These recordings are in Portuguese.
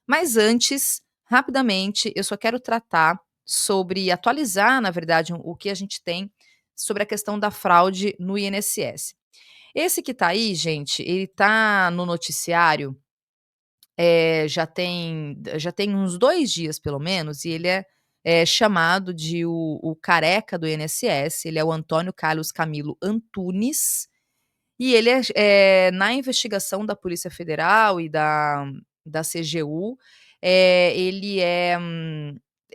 Mas antes, rapidamente, eu só quero tratar sobre atualizar, na verdade, o que a gente tem sobre a questão da fraude no INSS. Esse que tá aí, gente, ele tá no noticiário, já tem uns 2 dias pelo menos, e ele é chamado de o careca do INSS, ele é o Antônio Carlos Camilo Antunes, e ele na investigação da Polícia Federal e da CGU,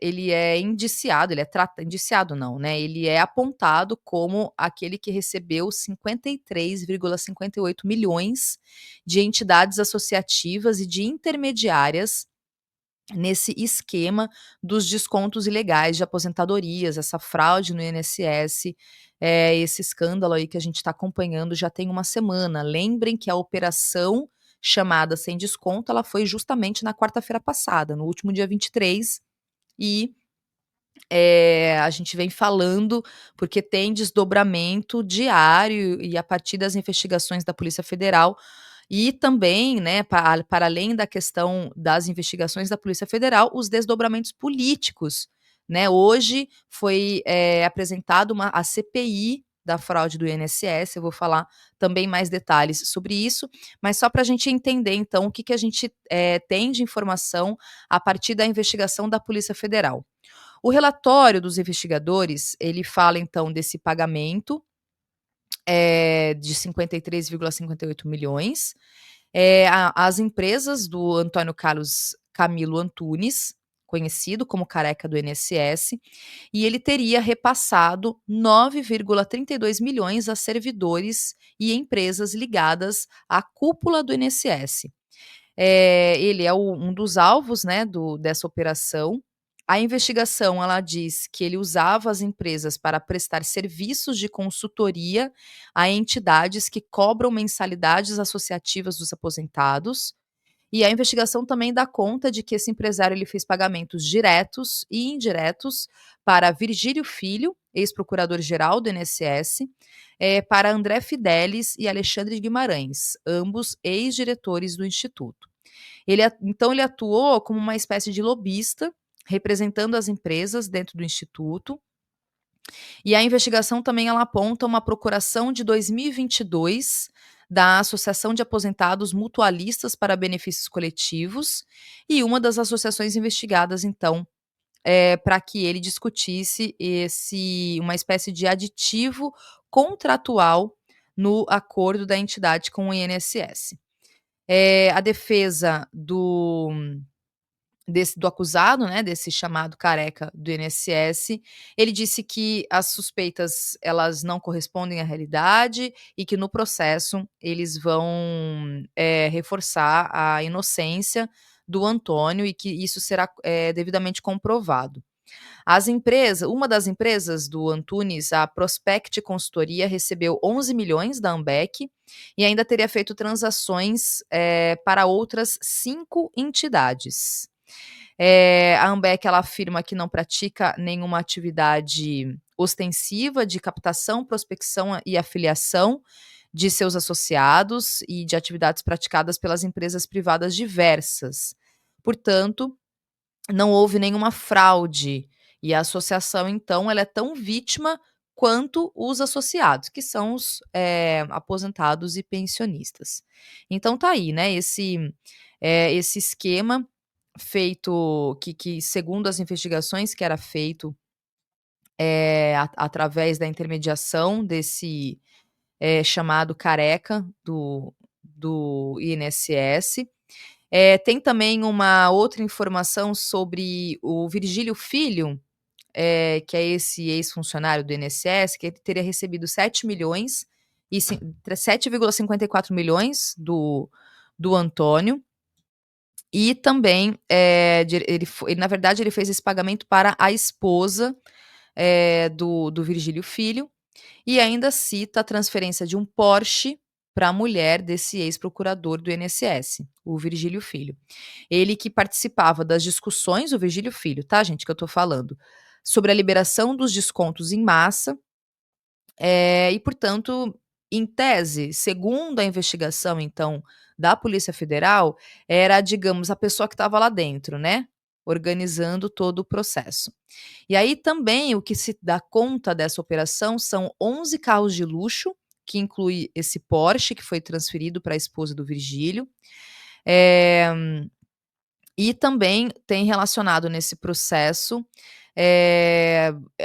ele é indiciado, indiciado não, né, ele é apontado como aquele que recebeu 53,58 milhões de entidades associativas e de intermediárias nesse esquema dos descontos ilegais de aposentadorias, essa fraude no INSS, esse escândalo aí que a gente está acompanhando já tem uma semana. Lembrem que a operação chamada Sem Desconto, ela foi justamente na quarta-feira passada, no último dia 23, e a gente vem falando porque tem desdobramento diário e a partir das investigações da Polícia Federal e também, né, para além da questão das investigações da Polícia Federal, os desdobramentos políticos, né. Hoje foi, apresentado a CPI da fraude do INSS, eu vou falar também mais detalhes sobre isso, mas só para a gente entender então o que que a gente, tem de informação a partir da investigação da Polícia Federal. O relatório dos investigadores, ele fala então desse pagamento, de 53,58 milhões, as empresas do Antônio Carlos Camilo Antunes, conhecido como careca do INSS, e ele teria repassado 9,32 milhões a servidores e empresas ligadas à cúpula do INSS. Ele é um dos alvos, né, dessa operação. A investigação, ela diz que ele usava as empresas para prestar serviços de consultoria a entidades que cobram mensalidades associativas dos aposentados. E a investigação também dá conta de que esse empresário ele fez pagamentos diretos e indiretos para Virgílio Filho, ex-procurador-geral do INSS, para André Fidelis e Alexandre Guimarães, ambos ex-diretores do Instituto. Então ele atuou como uma espécie de lobista, representando as empresas dentro do instituto, e a investigação também ela aponta uma procuração de 2022 da Associação de Aposentados Mutualistas para Benefícios Coletivos, e uma das associações investigadas então, para que ele discutisse uma espécie de aditivo contratual no acordo da entidade com o INSS. A defesa do acusado, né, desse chamado careca do INSS, ele disse que as suspeitas, elas não correspondem à realidade e que no processo eles vão, reforçar a inocência do Antônio e que isso será, devidamente comprovado. Uma das empresas do Antunes, a Prospect Consultoria, recebeu 11 milhões da Ambec e ainda teria feito transações, para outras 5 entidades. A Ambec ela afirma que não pratica nenhuma atividade ostensiva de captação, prospecção e afiliação de seus associados e de atividades praticadas pelas empresas privadas diversas. Portanto, não houve nenhuma fraude, e a associação então ela é tão vítima quanto os associados, que são os, aposentados e pensionistas. Então tá aí, né, esse esquema feito que segundo as investigações que era feito, através da intermediação desse, chamado careca do INSS. Tem também uma outra informação sobre o Virgílio Filho, que é esse ex-funcionário do INSS, que ele teria recebido 7 milhões e 7,54 milhões do Antônio, e também, na verdade, ele fez esse pagamento para a esposa, do Virgílio Filho, e ainda cita a transferência de um Porsche para a mulher desse ex-procurador do INSS, o Virgílio Filho. Ele que participava das discussões, o Virgílio Filho, tá, gente, que eu tô falando, sobre a liberação dos descontos em massa, e portanto Em tese, segundo a investigação, então, da Polícia Federal, era, digamos, a pessoa que estava lá dentro, né, organizando todo o processo. E aí também o que se dá conta dessa operação são 11 carros de luxo, que inclui esse Porsche que foi transferido para a esposa do Virgílio. Eh, e também tem relacionado nesse processo,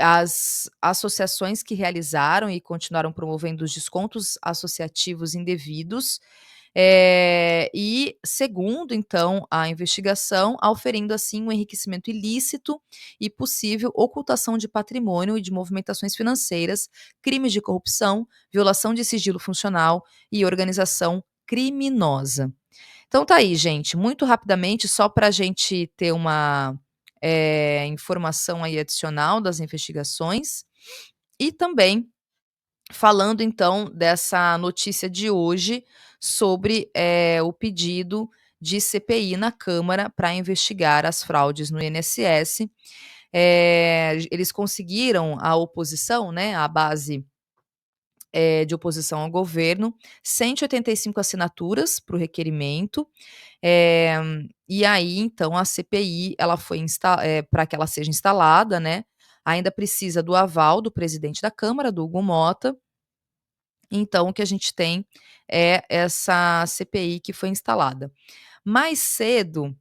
as associações que realizaram e continuaram promovendo os descontos associativos indevidos, e segundo então a investigação, auferindo assim um enriquecimento ilícito e possível ocultação de patrimônio e de movimentações financeiras, crimes de corrupção, violação de sigilo funcional e organização criminosa. Então tá aí, gente, muito rapidamente, só para a gente ter uma, informação aí adicional das investigações, e também falando então dessa notícia de hoje sobre, o pedido de CPI na Câmara para investigar as fraudes no INSS. Eles conseguiram, a oposição, né, a base, de oposição ao governo, 185 assinaturas para o requerimento. Eh, e aí, então, a CPI, ela foi pra que ela seja instalada, né, ainda precisa do aval do presidente da Câmara, do Hugo Motta. Então, o que a gente tem é essa CPI que foi instalada. Mais cedo,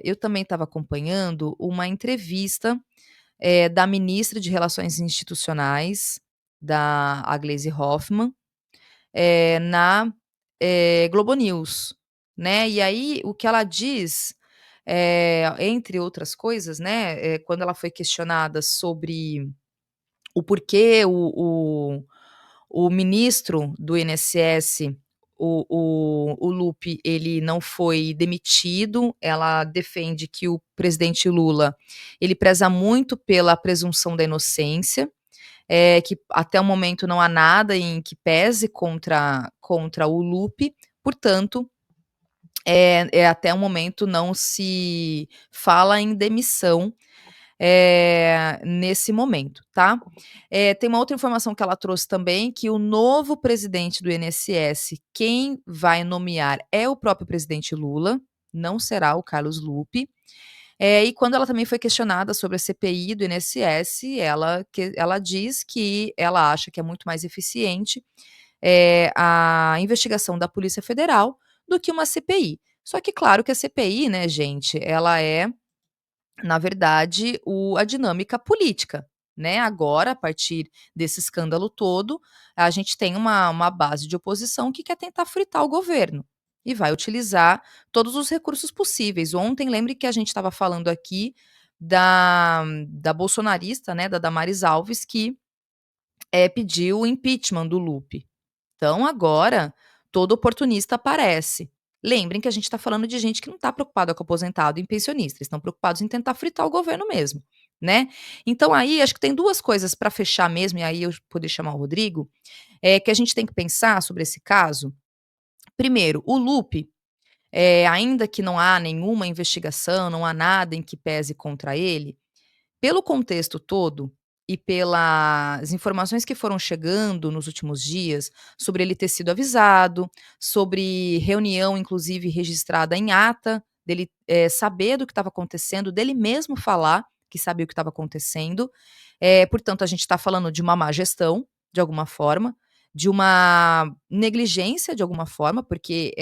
eu também estava acompanhando uma entrevista, da ministra de Relações Institucionais, a Gleisi Hoffmann, na, Globo News, né. E aí o que ela diz, entre outras coisas, né, quando ela foi questionada sobre o porquê o ministro do INSS, o Lupi, ele não foi demitido. Ela defende que o presidente Lula, ele preza muito pela presunção da inocência, que até o momento não há nada em que pese contra o Lupi, portanto, até o momento não se fala em demissão, nesse momento, tá. Tem uma outra informação que ela trouxe também, que o novo presidente do INSS, quem vai nomear é o próprio presidente Lula, não será o Carlos Lupi. E quando ela também foi questionada sobre a CPI do INSS, ela diz que ela acha que é muito mais eficiente, a investigação da Polícia Federal do que uma CPI. Só que claro que a CPI, né, gente, ela é, na verdade, a dinâmica política, né. Agora, a partir desse escândalo todo, a gente tem uma base de oposição que quer tentar fritar o governo, e vai utilizar todos os recursos possíveis. Ontem, lembre que a gente estava falando aqui da bolsonarista, né, da Damares Alves, que, pediu o impeachment do Lupi. Então agora, todo oportunista aparece. Lembrem que a gente está falando de gente que não está preocupada com aposentado e pensionista, eles estão preocupados em tentar fritar o governo mesmo, né. Então aí, acho que tem 2 coisas para fechar mesmo, e aí eu poder chamar o Rodrigo, que a gente tem que pensar sobre esse caso. Primeiro, o Lupi, ainda que não há nenhuma investigação, não há nada em que pese contra ele, pelo contexto todo e pelas informações que foram chegando nos últimos dias, sobre ele ter sido avisado, sobre reunião inclusive registrada em ata, dele, saber do que estava acontecendo, dele mesmo falar que sabia o que estava acontecendo. Portanto, a gente está falando de uma má gestão, de alguma forma, de uma negligência de alguma forma, porque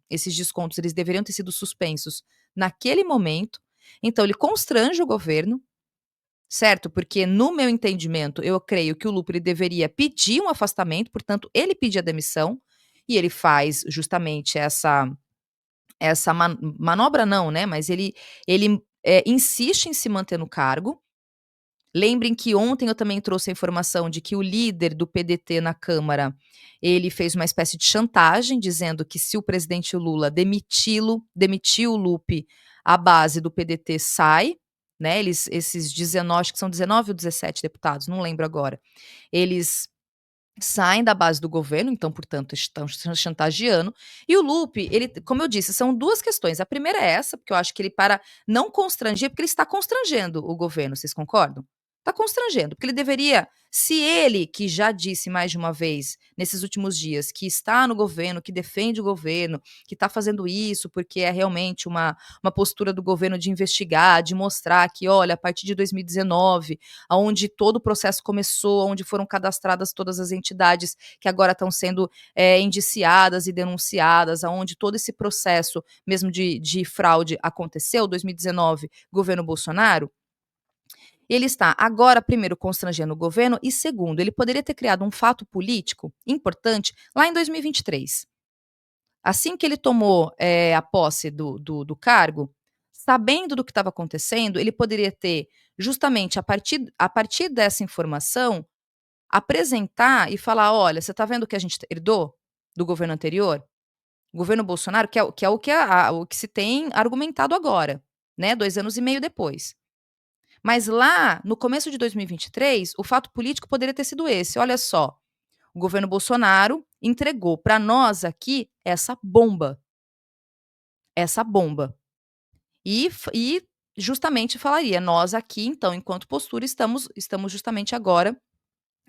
esses descontos eles deveriam ter sido suspensos naquele momento. Então ele constrange o governo, certo? Porque no meu entendimento, eu creio que o Lupo ele deveria pedir um afastamento, portanto, ele pedir a demissão, e ele faz justamente essa manobra não, né, mas ele, insiste em se manter no cargo. Lembrem que ontem eu também trouxe a informação de que o líder do PDT na Câmara, ele fez uma espécie de chantagem, dizendo que se o presidente Lula demitir o Lupi, a base do PDT sai, né, esses 19, acho que são 19 ou 17 deputados, não lembro agora, eles saem da base do governo, então, portanto, estão chantageando. E o Lupi, ele, como eu disse, são 2 questões. A primeira é essa, porque eu acho que ele, para não constranger, porque ele está constrangendo o governo, vocês concordam? Tá constrangendo, porque ele deveria, se ele, que já disse mais de uma vez nesses últimos dias que está no governo, que defende o governo, que está fazendo isso porque é realmente uma postura do governo de investigar, de mostrar que, olha, a partir de 2019, aonde todo o processo começou, onde foram cadastradas todas as entidades que agora estão sendo, indiciadas e denunciadas, aonde todo esse processo mesmo de fraude aconteceu, 2019, governo Bolsonaro, ele está agora, primeiro, constrangendo o governo e, segundo, ele poderia ter criado um fato político importante lá em 2023. Assim que ele tomou, a posse do cargo, sabendo do que estava acontecendo, ele poderia ter, justamente a partir dessa informação, apresentar e falar: "Olha, você está vendo o que a gente herdou do governo anterior? O governo Bolsonaro", que é o que se tem argumentado agora, né, 2 anos e meio depois. Mas lá, no começo de 2023, o fato político poderia ter sido esse: "Olha só, o governo Bolsonaro entregou para nós aqui essa bomba". E justamente falaria: "Nós aqui, então, enquanto postura, estamos justamente agora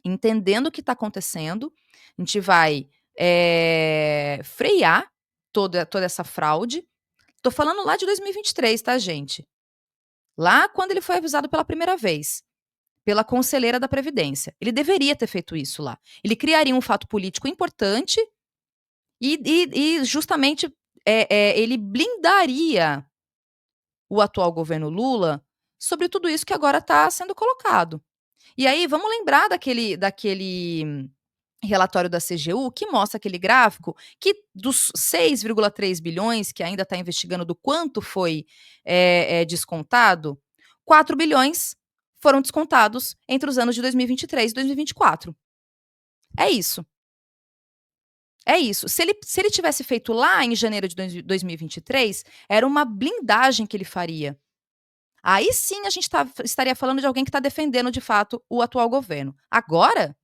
entendendo o que está acontecendo, a gente vai, frear toda essa fraude". Tô falando lá de 2023, tá, gente? Lá quando ele foi avisado pela primeira vez. Pela conselheira da previdência. Ele deveria ter feito isso lá. Ele criaria um fato político importante e justamente, ele blindaria o atual governo Lula sobre tudo isso que agora está sendo colocado. E aí vamos lembrar daquele relatório da CGU que mostra aquele gráfico que dos 6,3 bilhões que ainda está investigando do quanto foi, descontado, 4 bilhões foram descontados entre os anos de 2023 e 2024. É isso, é isso. Se ele tivesse feito lá em janeiro de 2023, era uma blindagem que ele faria. Aí sim a gente estaria falando de alguém que está defendendo de fato o atual governo. Agora,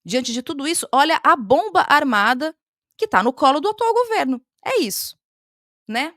diante de tudo isso, olha a bomba armada que está no colo do atual governo. É isso, né.